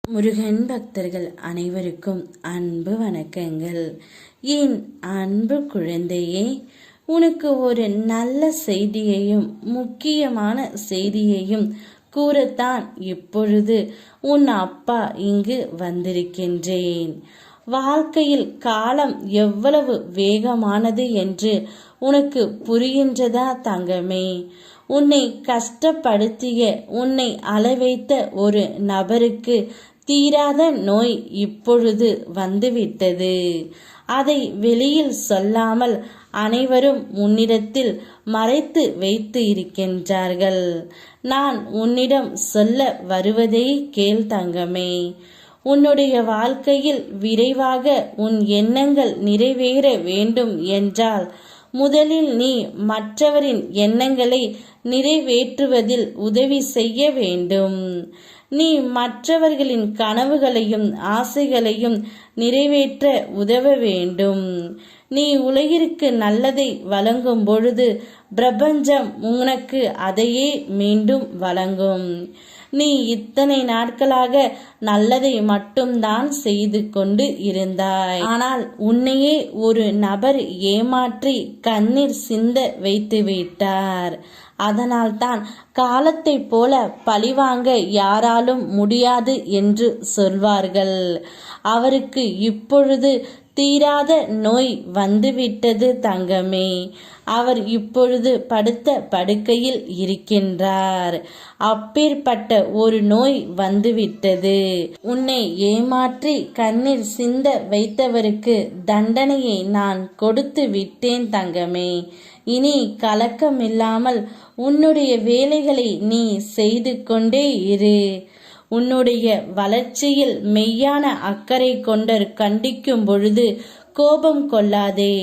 முருகன் பக்தர்கள் அனைவருக்கும் அன்பு வணக்கங்கள். என் அன்பு குழந்தையே, உனக்கு ஒரு நல்ல செய்தியையும் முக்கியமான செய்தியையும் கூறத்தான் இப்பொழுது உன் அப்பா இங்கு வந்திருக்கின்றேன். வாழ்க்கையில் காலம் எவ்வளவு வேகமானது என்று உனக்கு புரிகின்றதா தங்கமே? உன்னை கஷ்டப்படுத்திய, உன்னை அலைவைத்த ஒரு நபருக்கு தீராத நோய் இப்பொழுது வந்துவிட்டது. அதை வெளியில் சொல்லாமல் அனைவரும் உன்னிடத்தில் மறைத்து வைத்து இருக்கின்றார்கள். நான் உன்னிடம் சொல்ல வருவதை கேள் தங்கமே. உன்னுடைய வாழ்க்கையில் விரைவாக உன் எண்ணங்கள் நிறைவேற வேண்டும் என்றால் முதலில் நீ மற்றவரின் எண்ணங்களை நிறைவேற்றுவதில் உதவி செய்ய வேண்டும். நீ மற்றவர்களின் கனவுகளையும் ஆசைகளையும் நிறைவேற்ற உதவ வேண்டும். நீ உலகிற்கு நல்லதை வழங்கும் பொழுது பிரபஞ்சம் உனக்கு அதையே மீண்டும் வழங்கும். நீ இத்தனை நாட்களாக நல்லதை மட்டும்தான் செய்து கொண்டு இருந்தாய். ஆனால் உன்னையே ஒரு நபர் ஏமாற்றி கண்ணீர் சிந்த வைத்து விட்டார். அதனால்தான் காலத்தை போல பழிவாங்க யாராலும் முடியாது என்று சொல்வார்கள். அவருக்கு இப்பொழுது தீராத நோய் வந்துவிட்டது தங்கமே. அவர் இப்பொழுது படுத்த படுக்கையில் இருக்கின்றார். அப்பேற்பட்ட ஒரு நோய் வந்துவிட்டது. உன்னை ஏமாற்றி கண்ணீர் சிந்த வைத்தவருக்கு தண்டனையை நான் கொடுத்து விட்டேன் தங்கமே. இனி கலக்கமில்லாமல் உன்னுடைய வேலைகளை நீ செய்து கொண்டே இரு. உன்னுடைய வளர்ச்சியில் மெய்யான அக்கறை கொண்டர் கண்டிக்கும் பொழுது கோபம் கொள்ளாதே.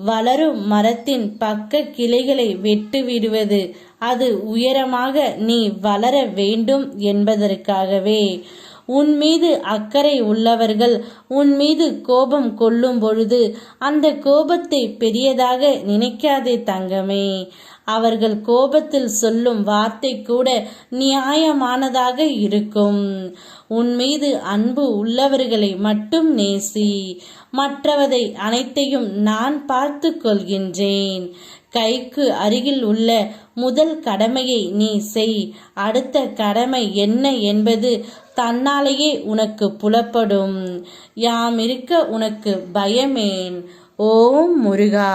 வளரும் மரத்தின் பக்க கிளைகளை வெட்டு விடுவது அது உயரமாக நீ வளர வேண்டும் என்பதற்காகவே. உன் மீது அக்கறை உள்ளவர்கள் உன் மீது கோபம் கொள்ளும் பொழுது அந்த கோபத்தை பெரியதாக நினைக்காதே தங்கமே. அவர்கள் கோபத்தில் சொல்லும் வார்த்தை கூட நியாயமானதாக இருக்கும். உன் மீது அன்பு உள்ளவர்களை மட்டும் நேசி. மற்றவதை அனைத்தையும் நான் பார்த்து கொள்கின்றேன். கைக்கு அருகில் உள்ள முதல் கடமையை நீ செய். அடுத்த கடமை என்ன என்பது தன்னாலேயே உனக்கு புலப்படும். யாம் இருக்க உனக்கு பயமேன். ஓம் முருகா.